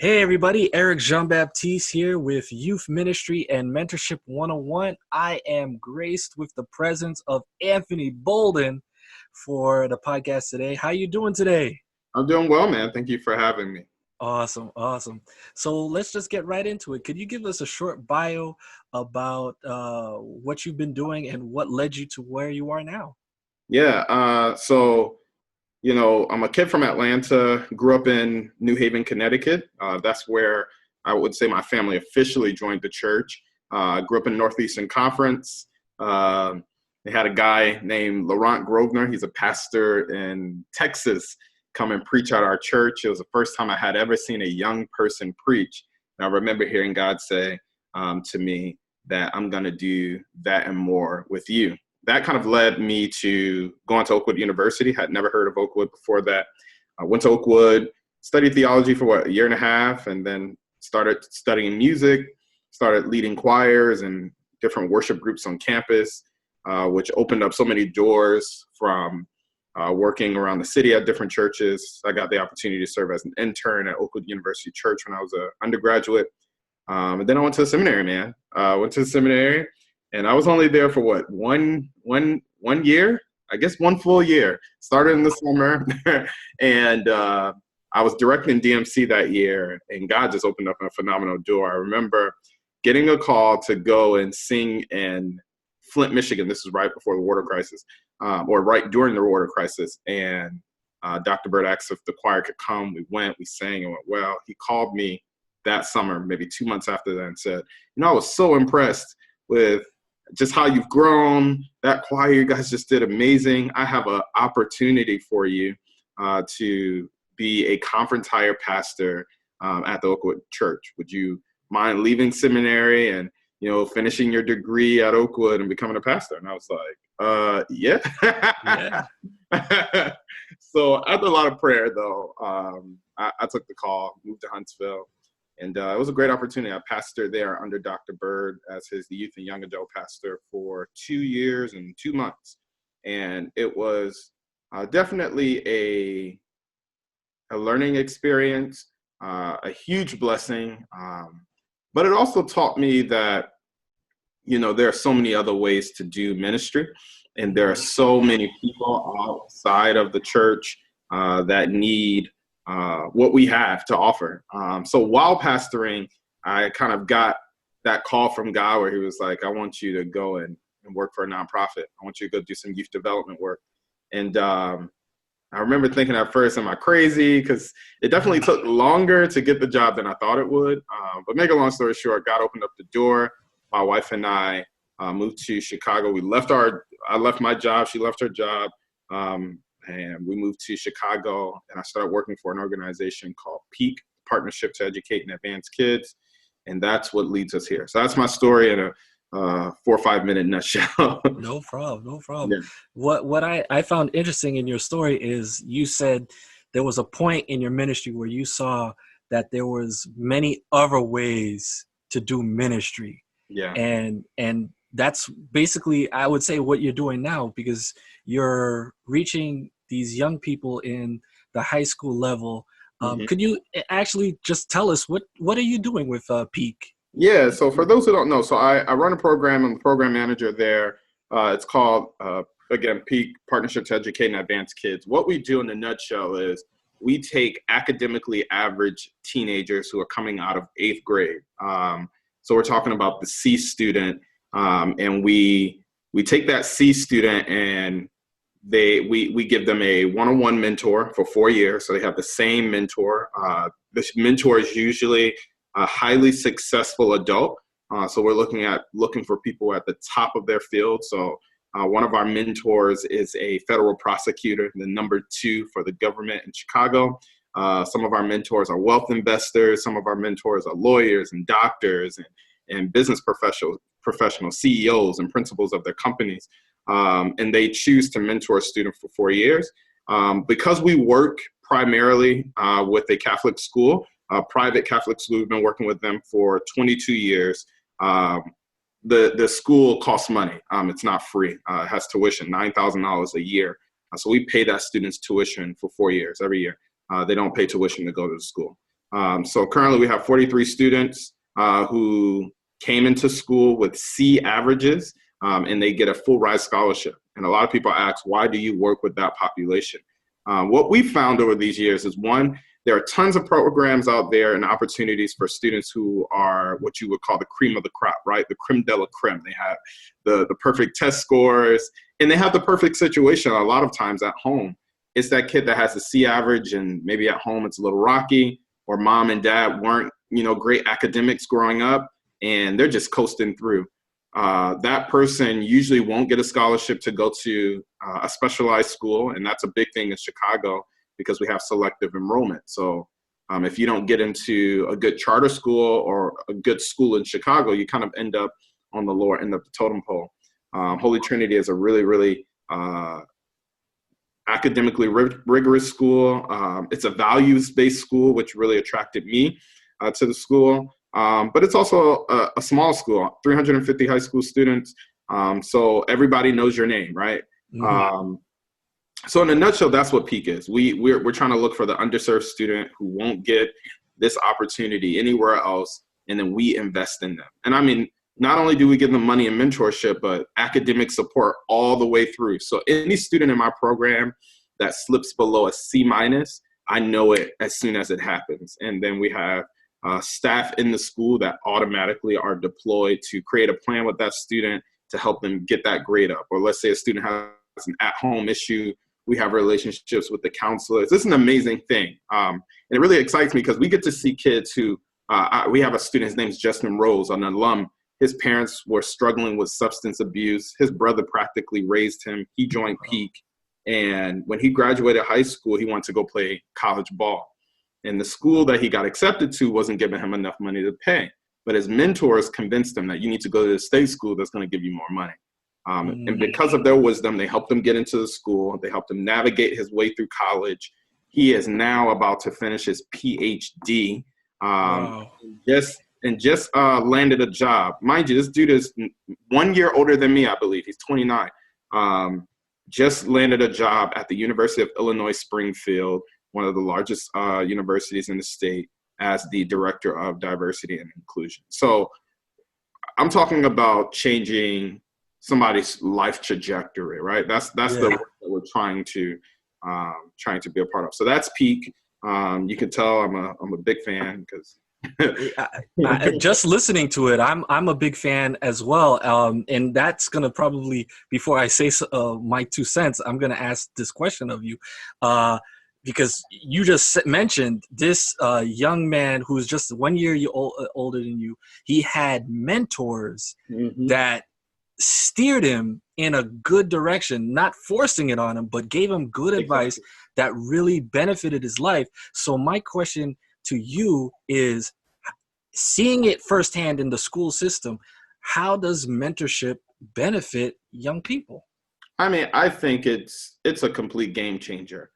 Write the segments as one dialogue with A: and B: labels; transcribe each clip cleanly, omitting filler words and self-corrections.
A: Hey everybody, Eric Jean-Baptiste here with Youth Ministry and Mentorship 101. I am graced with the presence of Anthony Bolden for the podcast today. How you doing today?
B: I'm doing well, man. Thank you for having me.
A: Awesome. So let's just get right into it. Could you give us a short bio about what you've been doing and what led you to where you are now?
B: I'm a kid from Atlanta, grew up in New Haven, Connecticut. That's where I would say my family officially joined the church. Grew up in Northeastern Conference. They had a guy named Laurent Grosvenor. He's a pastor in Texas, come and preach at our church. It was the first time I had ever seen a young person preach. And I remember hearing God say to me that I'm going to do that and more with you. That kind of led me to going to Oakwood University. Had never heard of Oakwood before that. I went to Oakwood, studied theology for a year and a half, and then started studying music, started leading choirs and different worship groups on campus, which opened up so many doors from working around the city at different churches. I got the opportunity to serve as an intern at Oakwood University Church when I was an undergraduate. And then I went to the seminary, man. Went to the seminary. And I was only there for one year, I guess 1 full year. Started in the summer, and I was directing DMC that year, and God just opened up a phenomenal door. I remember getting a call to go and sing in Flint, Michigan. This was right before the water crisis, or right during the water crisis. And Dr. Bird asked if the choir could come. We went, we sang, and went well. He called me that summer, maybe 2 months after that, and said, I was so impressed with just how you've grown. That choir, you guys just did amazing. I have an opportunity for you to be a conference hire pastor at the Oakwood Church. Would you mind leaving seminary and, finishing your degree at Oakwood and becoming a pastor? And I was like, yeah.
A: Yeah.
B: So after a lot of prayer, though, I took the call, moved to Huntsville. And it was a great opportunity. I pastored there under Dr. Bird as his youth and young adult pastor for 2 years and 2 months. And it was definitely a learning experience, a huge blessing. But it also taught me that, there are so many other ways to do ministry. And there are so many people outside of the church that need what we have to offer. So while pastoring, I kind of got that call from God where he was like, I want you to go and work for a nonprofit. I want you to go do some youth development work. And I remember thinking at first, am I crazy? Because it definitely took longer to get the job than I thought it would. But make a long story short, God opened up the door. My wife and I moved to Chicago. I left my job. She left her job. And we moved to Chicago, and I started working for an organization called PEAK, Partnership to Educate and Advance Kids. And that's what leads us here. So that's my story in a 4 or 5 minute nutshell.
A: No problem.
B: Yeah.
A: What I found interesting in your story is you said there was a point in your ministry where you saw that there was many other ways to do ministry.
B: Yeah.
A: And that's basically, I would say, what you're doing now, because you're reaching these young people in the high school level. Could you actually just tell us what are you doing with PEAK?
B: Yeah, so for those who don't know, so I run a program. I'm the program manager there. It's called, again, PEAK, Partnership to Educate and Advance Kids. What we do in a nutshell is we take academically average teenagers who are coming out of 8th grade. So we're talking about the C student, and we take that C student and we give them a one-on-one mentor for 4 years. So they have the same mentor. This mentor is usually a highly successful adult. So we're looking for people at the top of their field. So one of our mentors is a federal prosecutor, the number 2 for the government in Chicago. Some of our mentors are wealth investors. Some of our mentors are lawyers and doctors and business professionals, CEOs and principals of their companies. And they choose to mentor a student for 4 years. Because we work primarily with a Catholic school, a private Catholic school, we've been working with them for 22 years. The school costs money. It's not free. It has tuition, $9,000 a year. So we pay that student's tuition for 4 years, every year. They don't pay tuition to go to the school. So currently we have 43 students who came into school with C averages, and they get a full ride scholarship. And a lot of people ask, why do you work with that population? What we found over these years is, one, there are tons of programs out there and opportunities for students who are what you would call the cream of the crop, right? The creme de la creme. They have the perfect test scores, and they have the perfect situation a lot of times at home. It's that kid that has a C average, and maybe at home it's a little rocky, or mom and dad weren't, great academics growing up, and they're just coasting through. That person usually won't get a scholarship to go to a specialized school, and that's a big thing in Chicago because we have selective enrollment. So if you don't get into a good charter school or a good school in Chicago, you kind of end up on the lower end of the totem pole. Holy Trinity is a really, really academically rigorous school. It's a values-based school, which really attracted me to the school. But it's also a small school, 350 high school students. So everybody knows your name, right? Mm-hmm. So in a nutshell, that's what Peak is. We're trying to look for the underserved student who won't get this opportunity anywhere else, and then we invest in them. And I mean, not only do we give them money and mentorship, but academic support all the way through. So any student in my program that slips below a C-, I know it as soon as it happens. And then we have staff in the school that automatically are deployed to create a plan with that student to help them get that grade up. Or let's say a student has an at-home issue, we have relationships with the counselors. This is an amazing thing. And it really excites me because we get to see kids who, we have a student, his name's Justin Rose, an alum. His parents were struggling with substance abuse. His brother practically raised him. He joined Peak. And when he graduated high school, he wanted to go play college ball. And the school that he got accepted to wasn't giving him enough money to pay. But his mentors convinced him that you need to go to the state school that's going to give you more money. And because of their wisdom, they helped him get into the school. They helped him navigate his way through college. He is now about to finish his PhD. Wow. Just landed a job. Mind you, this dude is 1 year older than me, I believe. He's 29. Just landed a job at the University of Illinois Springfield, one of the largest universities in the state, as the director of diversity and inclusion. So I'm talking about changing somebody's life trajectory, right? That's the work that we're trying to be a part of. So that's Peak. You can tell I'm a big fan because
A: just listening to it, I'm a big fan as well. And that's gonna probably, before I say my 2 cents, I'm gonna ask this question of you, because you just mentioned this young man who's just 1 year older than you. He had mentors that steered him in a good direction, not forcing it on him, but gave him good advice that really benefited his life. So my question to you is, seeing it firsthand in the school system, how does mentorship benefit young people?
B: I mean, I think it's a complete game changer,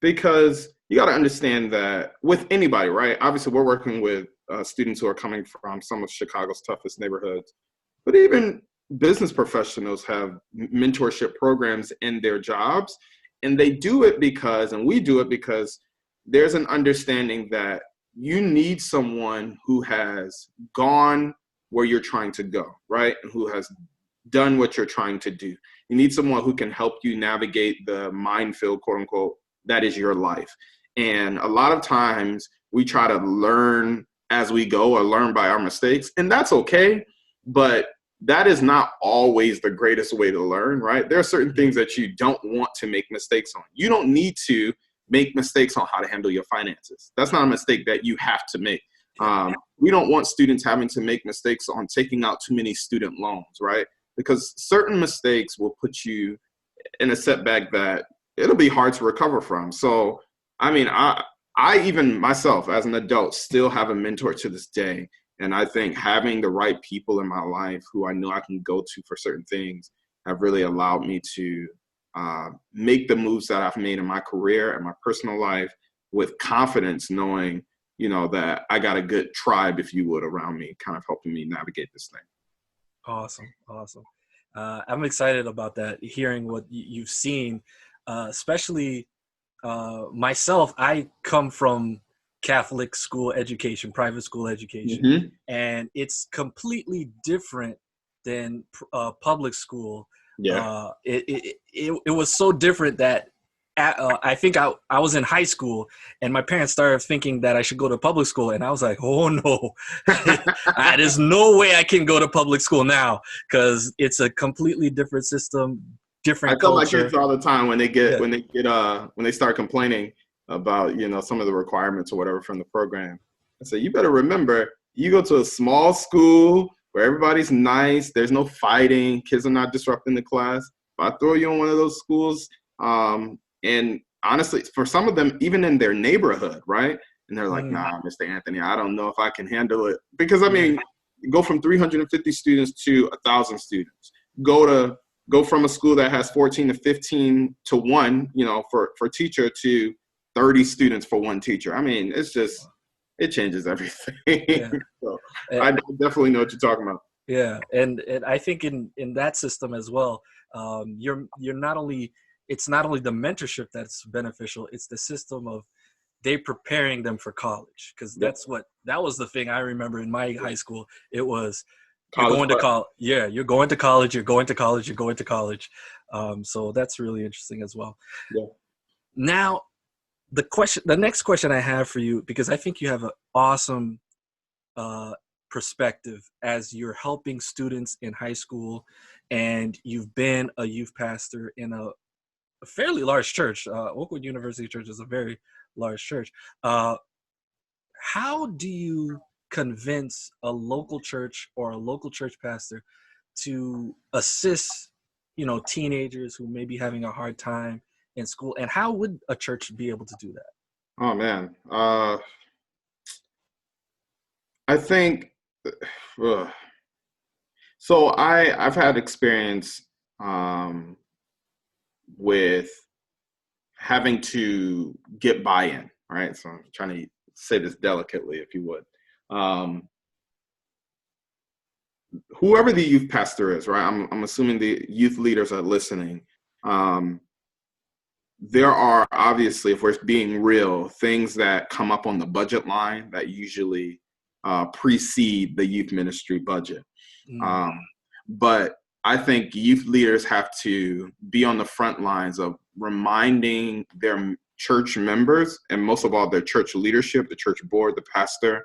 B: because you got to understand that with anybody, right? Obviously, we're working with students who are coming from some of Chicago's toughest neighborhoods, but even business professionals have mentorship programs in their jobs, and they do it because, and we do it because, there's an understanding that you need someone who has gone where you're trying to go, right? And who has done what you're trying to do. You need someone who can help you navigate the minefield, quote unquote, that is your life. And a lot of times we try to learn as we go or learn by our mistakes, and that's okay. But that is not always the greatest way to learn, right? There are certain things that you don't want to make mistakes on. You don't need to make mistakes on how to handle your finances. That's not a mistake that you have to make. We don't want students having to make mistakes on taking out too many student loans, right? Because certain mistakes will put you in a setback that it'll be hard to recover from. So, I mean, I even myself as an adult still have a mentor to this day. And I think having the right people in my life who I know I can go to for certain things have really allowed me to make the moves that I've made in my career and my personal life with confidence, knowing, that I got a good tribe, if you would, around me, kind of helping me navigate this thing.
A: Awesome. I'm excited about that, hearing what you've seen, especially myself. I come from Catholic school education, private school education,
B: Mm-hmm.
A: and it's completely different than public school.
B: Yeah.
A: It was so different that I think I was in high school, and my parents started thinking that I should go to public school, and I was like, oh no, there's no way I can go to public school now, because it's a completely different system,
B: I
A: different
B: tell my
A: culture.
B: kids all the time when
A: Yeah.
B: they start complaining about, some of the requirements or whatever from the program. I say, you better remember, you go to a small school where everybody's nice, there's no fighting, kids are not disrupting the class. If I throw you in one of those schools, and honestly, for some of them, even in their neighborhood, right? And they're like, nah, Mr. Anthony, I don't know if I can handle it. Because, I mean, go from 350 students to 1,000 students. Go from a school that has 14 to 15 to 1, for teacher, to 30 students for one teacher. I mean, it changes everything.
A: Yeah.
B: So I definitely know what you're talking about.
A: Yeah, and I think in that system as well, you're not only, it's not only the mentorship that's beneficial, it's the system of they preparing them for college, because that was the thing I remember in my high school. It was you're going to college. Yeah, you're going to college. You're going to college. You're going to college. So that's really interesting as well.
B: Yeah.
A: Now, the next question I have for you, because I think you have an awesome perspective as you're helping students in high school, and you've been a youth pastor in a fairly large church. Oakwood University Church is a very large church. How do you convince a local church or a local church pastor to assist, teenagers who may be having a hard time in school? And how would a church be able to do that?
B: Oh man, I think. So I've had experience with having to get buy-in. All right, so I'm trying to say this delicately, if you would. Whoever the youth pastor is, right? I'm assuming the youth leaders are listening. There are obviously, if we're being real, things that come up on the budget line that usually precede the youth ministry budget. But I think youth leaders have to be on the front lines of reminding their church members, and most of all their church leadership, the church board, the pastor,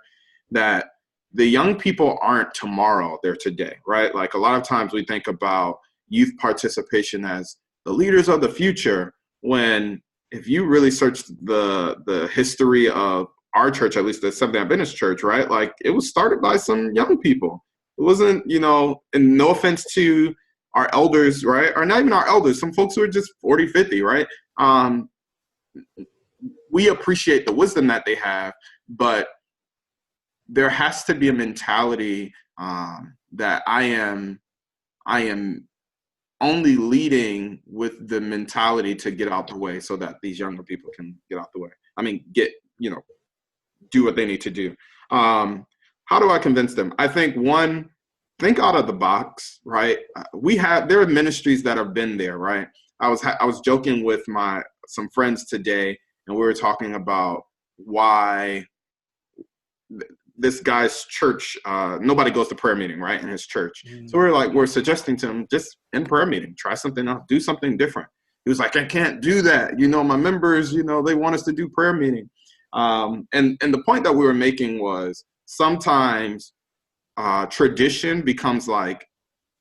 B: that the young people aren't tomorrow, they're today, right? Like a lot of times we think about youth participation as the leaders of the future, when if you really search the history of our church, at least the Seventh-day Adventist church, right? Like it was started by some young people. It wasn't, and no offense to our elders, right? Or not even our elders, some folks who are just 40, 50, right? We appreciate the wisdom that they have, but there has to be a mentality that I am only leading with the mentality to get out the way so that these younger people can get out the way. I mean, do what they need to do. How do I convince them? I think one, think out of the box, right? There are ministries that have been there, right? I was joking with some friends today, and we were talking about why this guy's church, nobody goes to prayer meeting, right, in his church. So we're suggesting to him, just in prayer meeting, try something else, do something different. He was like, I can't do that. My members, they want us to do prayer meeting. And the point that we were making was sometimes tradition becomes like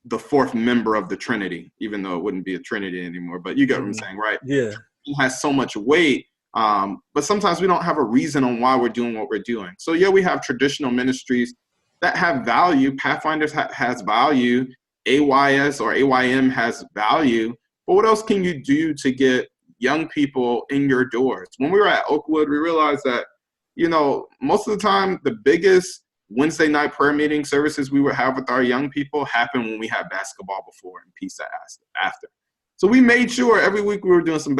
B: the fourth member of the Trinity, even though it wouldn't be a Trinity anymore. But you get what I'm saying, right? Yeah. It has so much weight. But sometimes we don't have a reason on why we're doing what we're doing. So yeah, we have traditional ministries that have value. Pathfinders has value. AYS or AYM has value. But what else can you do to get young people in your doors? When we were at Oakwood, we realized that, most of the time, the biggest Wednesday night prayer meeting services we would have with our young people happen when we had basketball before and pizza after. So we made sure every week we were doing some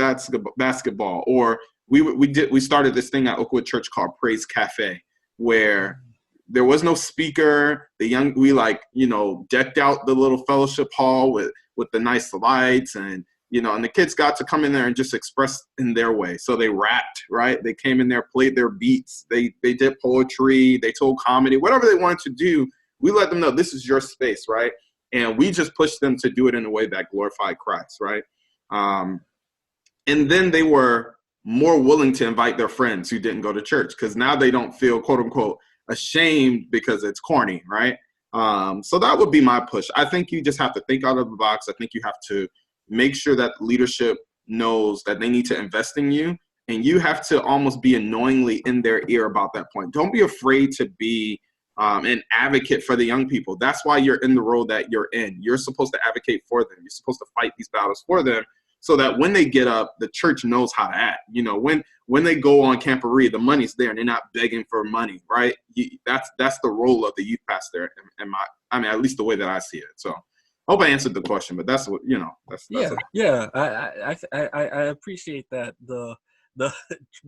B: basketball, or we started this thing at Oakwood Church called Praise Cafe, where there was no speaker. We decked out the little fellowship hall with the nice lights, and and the kids got to come in there and just express in their way. So they rapped, right? They came in there, played their beats. They did poetry. They told comedy, whatever they wanted to do. We let them know this is your space, right? And we just pushed them to do it in a way that glorified Christ, right? And then they were more willing to invite their friends who didn't go to church, because now they don't feel, quote unquote, ashamed because it's corny, right? So that would be my push. I think you just have to think out of the box. I think you have to make sure that leadership knows that they need to invest in you, and you have to almost be annoyingly in their ear about that point. Don't be afraid to be an advocate for the young people. That's why you're in the role that you're in. You're supposed to advocate for them. You're supposed to fight these battles for them, so that when they get up, the church knows how to act. When they go on camporee, the money's there and they're not begging for money, right? That's the role of the youth pastor, at least the way that I see it. So I hope I answered the question, but that's what,
A: Yeah. I appreciate that. The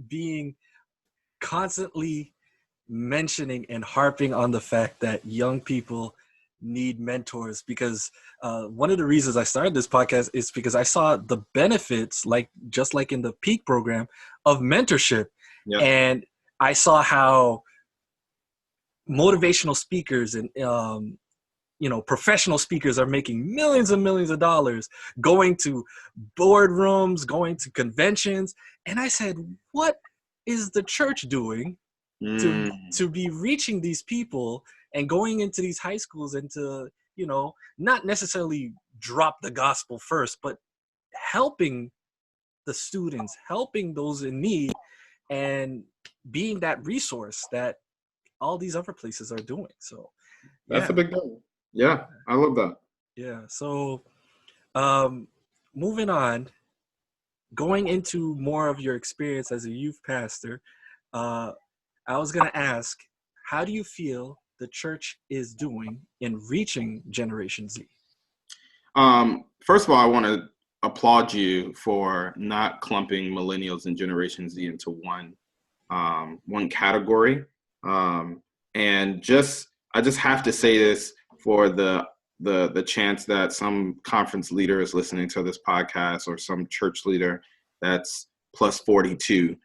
A: being constantly mentioning and harping on the fact that young people need mentors, because one of the reasons I started this podcast is because I saw the benefits, just like in the Peak program, of mentorship.
B: Yep.
A: And I saw how motivational speakers and professional speakers are making millions and millions of dollars going to boardrooms, going to conventions. And I said, what is the church doing to be reaching these people and going into these high schools and to, not necessarily drop the gospel first, but helping the students, helping those in need, and being that resource that all these other places are doing. So
B: that's a big goal. Yeah, I love that.
A: Yeah. So moving on, going into more of your experience as a youth pastor, I was going to ask, how do you feel the church is doing in reaching Generation Z?
B: First of all, I want to applaud you for not clumping Millennials and Generation Z into one category. And I just have to say this for the chance that some conference leader is listening to this podcast, or some church leader that's plus 42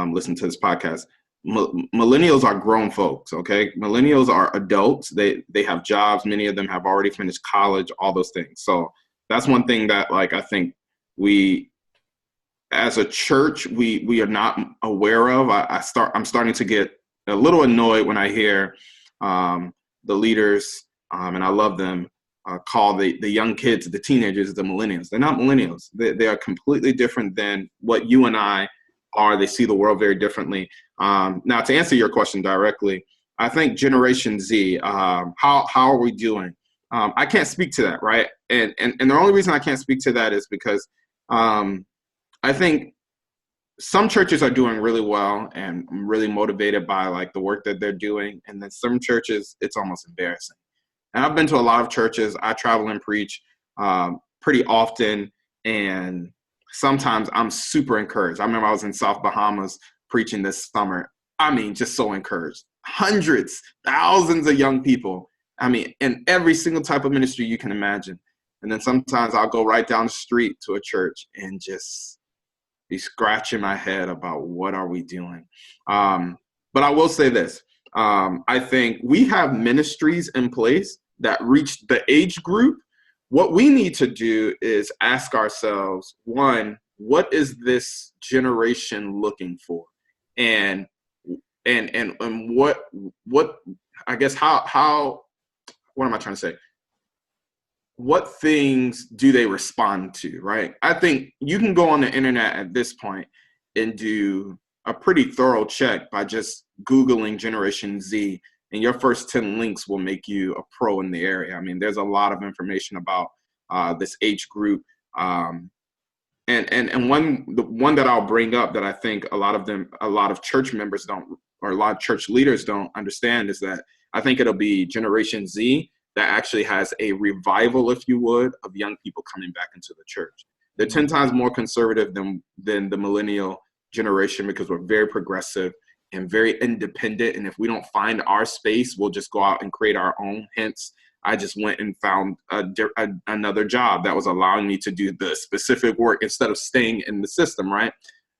B: listen to this podcast. Millennials are grown folks, okay? Millennials are adults. They have jobs. Many of them have already finished college, all those things. So that's one thing that, I think we, as a church, we are not aware of. I'm starting to get a little annoyed when I hear the leaders, and I love them, call the young kids, the teenagers, the millennials. They're not millennials. They are completely different than what you and I are. They see the world very differently. Now, to answer your question directly, I think Generation Z, how are we doing? I can't speak to that, right? And the only reason I can't speak to that is because I think some churches are doing really well and I'm really motivated by the work that they're doing. And then some churches, it's almost embarrassing. And I've been to a lot of churches. I travel and preach pretty often. And sometimes I'm super encouraged. I remember I was in South Bahamas preaching this summer. Just so encouraged. Hundreds, thousands of young people. In every single type of ministry you can imagine. And then sometimes I'll go right down the street to a church and just be scratching my head about what are we doing. But I will say this. I think we have ministries in place that reach the age group. What we need to do is ask ourselves, one, what is this generation looking for? And what I guess what am I trying to say? What things do they respond to, right? I think you can go on the internet at this point and do a pretty thorough check by just Googling Generation Z, and your first 10 links will make you a pro in the area. There's a lot of information about this age group. And the one that I'll bring up that I think a lot of church members don't, or a lot of church leaders don't understand, is that I think it'll be Generation Z that actually has a revival, if you would, of young people coming back into the church. They're 10 times more conservative than the millennial generation, because we're very progressive and very independent. And if we don't find our space, we'll just go out and create our own. Hence, I just went and found another job that was allowing me to do the specific work instead of staying in the system, right?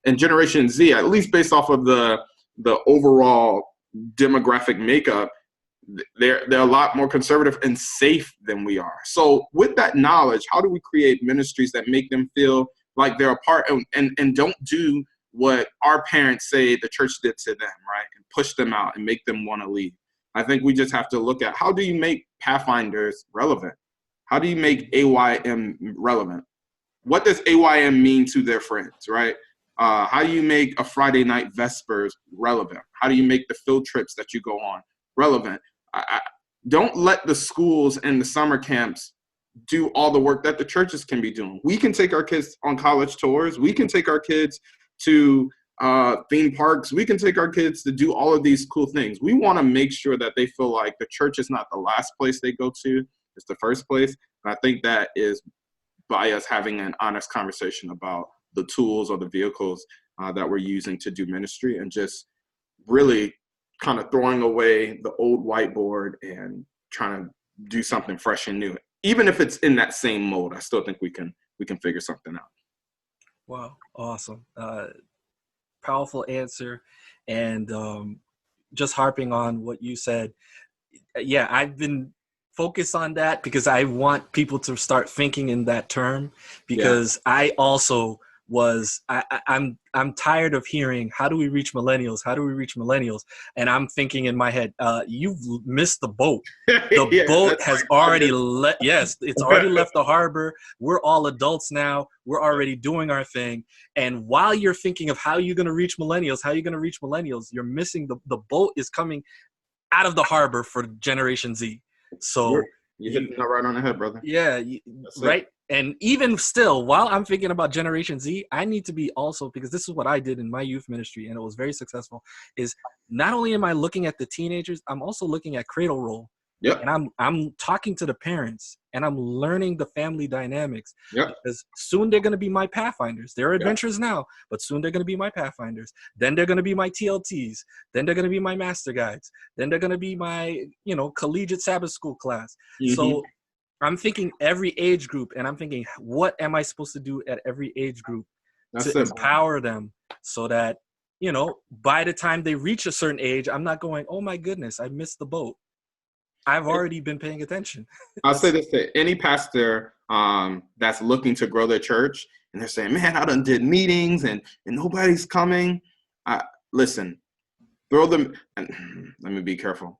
B: And Generation Z, at least based off of the overall demographic makeup, they're a lot more conservative and safe than we are. So with that knowledge, how do we create ministries that make them feel like they're a part and don't do what our parents say the church did to them, right? And push them out and make them want to leave. I think we just have to look at, how do you make Pathfinders relevant? How do you make AYM relevant? What does AYM mean to their friends, right? How do you make a Friday night Vespers relevant? How do you make the field trips that you go on relevant? Don't let the schools and the summer camps do all the work that the churches can be doing. We can take our kids on college tours. We can take our kids to theme parks. We can take our kids to do all of these cool things. We want to make sure that they feel like the church is not the last place they go to, it's the first place. And I think that is by us having an honest conversation about the tools or the vehicles that we're using to do ministry, and just really kind of throwing away the old whiteboard and trying to do something fresh and new. Even if it's in that same mode, I still think we can figure something out.
A: Wow, awesome. Powerful answer. And just harping on what you said, yeah, I've been focused on that because I want people to start thinking in that term, because I also I'm tired of hearing, how do we reach millennials? How do we reach millennials? And I'm thinking in my head, you've missed the boat. The boat has already left. Yes, it's already left the harbor. We're all adults now. We're already doing our thing. And while you're thinking of how you're going to reach millennials, you're missing the boat is coming out of the harbor for Generation Z. So
B: you're hitting that right on the head, brother.
A: Yeah, right. And even still, while I'm thinking about Generation Z, I need to be also, because this is what I did in my youth ministry, and it was very successful, is not only am I looking at the teenagers, I'm also looking at cradle roll.
B: Yep.
A: And I'm talking to the parents, and I'm learning the family dynamics.
B: Yep.
A: Because soon they're going to be my Pathfinders. They're adventurers now, but soon they're going to be my Pathfinders. Then they're going to be my TLTs. Then they're going to be my master guides. Then they're going to be my, collegiate Sabbath school class. Mm-hmm. So I'm thinking every age group, and I'm thinking, what am I supposed to do at every age group to empower them so that, by the time they reach a certain age, I'm not going, oh my goodness, I missed the boat. I've already been paying attention.
B: I'll say this to any pastor that's looking to grow their church, and they're saying, man, I done did meetings and nobody's coming. Listen, throw them, and let me be careful.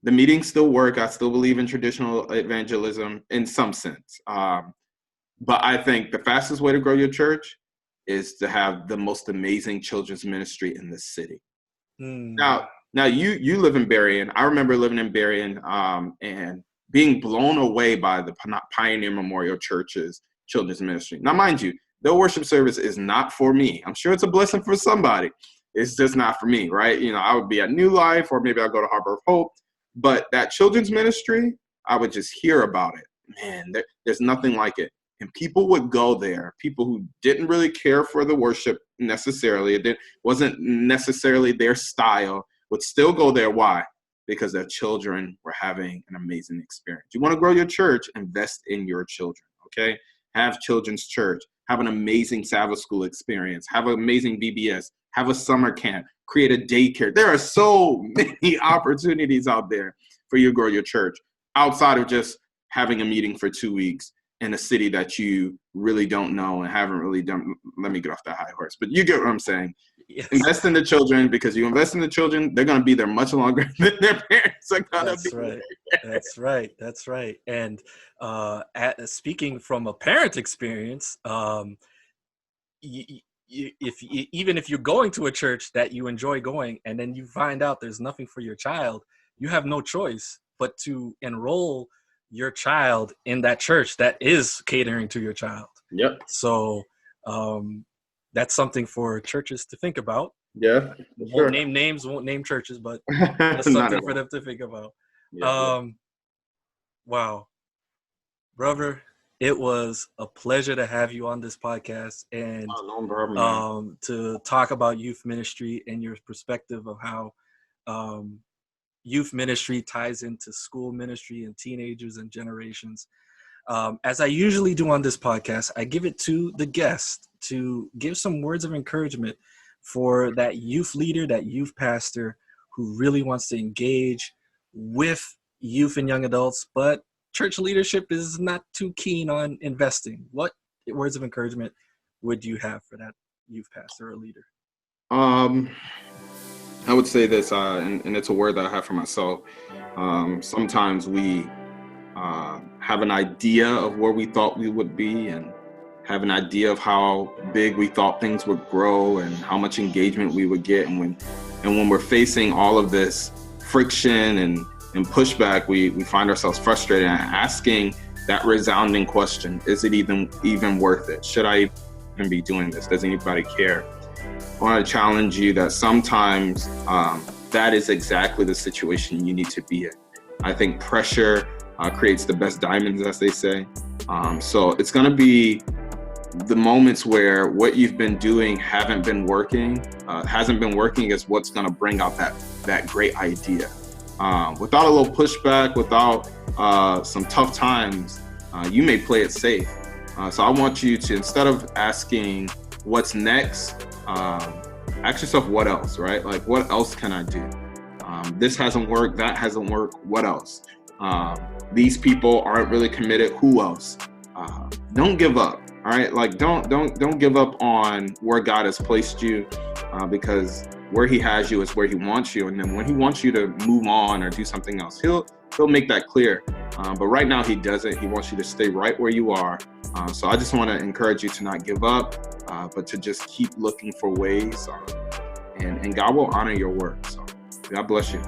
B: The meetings still work. I still believe in traditional evangelism in some sense. But I think the fastest way to grow your church is to have the most amazing children's ministry in the city. Now you live in Berrien. I remember living in Berrien and being blown away by the Pioneer Memorial Church's children's ministry. Now, mind you, their worship service is not for me. I'm sure it's a blessing for somebody. It's just not for me, right? I would be at New Life, or maybe I'll go to Harbor of Hope. But that children's ministry, I would just hear about it. Man, there's nothing like it. And people would go there, people who didn't really care for the worship necessarily. It wasn't necessarily their style, would still go there. Why? Because their children were having an amazing experience. You want to grow your church, invest in your children, okay? Have children's church. Have an amazing Sabbath school experience. Have an amazing VBS. Have a summer camp. Create a daycare. There are so many opportunities out there for you to grow your church outside of just having a meeting for 2 weeks in a city that you really don't know and haven't really done. Let me get off that high horse, but you get what I'm saying. Yes. Invest in the children, because you invest in the children, they're going to be there much longer than their parents are going to be.
A: Right. That's right. And speaking from a parent experience, even if you're going to a church that you enjoy going, and then you find out there's nothing for your child, you have no choice but to enroll your child in that church that is catering to your child.
B: Yep.
A: So that's something for churches to think about.
B: Yeah.
A: Won't name names, won't name churches, but that's something for them to think about. Yeah. Wow. Brother, it was a pleasure to have you on this podcast and to talk about youth ministry and your perspective of how youth ministry ties into school ministry and teenagers and generations. As I usually do on this podcast, I give it to the guest to give some words of encouragement for that youth leader, that youth pastor who really wants to engage with youth and young adults, but church leadership is not too keen on investing. What words of encouragement would you have for that youth pastor or leader?
B: I would say this, and it's a word that I have for myself. Sometimes we have an idea of where we thought we would be and have an idea of how big we thought things would grow and how much engagement we would get. And when we're facing all of this friction and pushback, we find ourselves frustrated and asking that resounding question: is it even worth it? Should I even be doing this? Does anybody care? I want to challenge you that sometimes that is exactly the situation you need to be in. I think pressure creates the best diamonds, as they say. So it's going to be the moments where what you've been doing hasn't been working is what's going to bring out that great idea. Without a little pushback, without some tough times, you may play it safe. So I want you to, instead of asking what's next, ask yourself what else, right? Like, what else can I do? This hasn't worked, that hasn't worked, what else? These people aren't really committed, who else? Don't give up, all right? Like, don't give up on where God has placed you, because where he has you is where he wants you. And then when he wants you to move on or do something else, he'll make that clear. But right now he doesn't. He wants you to stay right where you are. So I just want to encourage you to not give up, but to just keep looking for ways, and God will honor your work. So God bless you.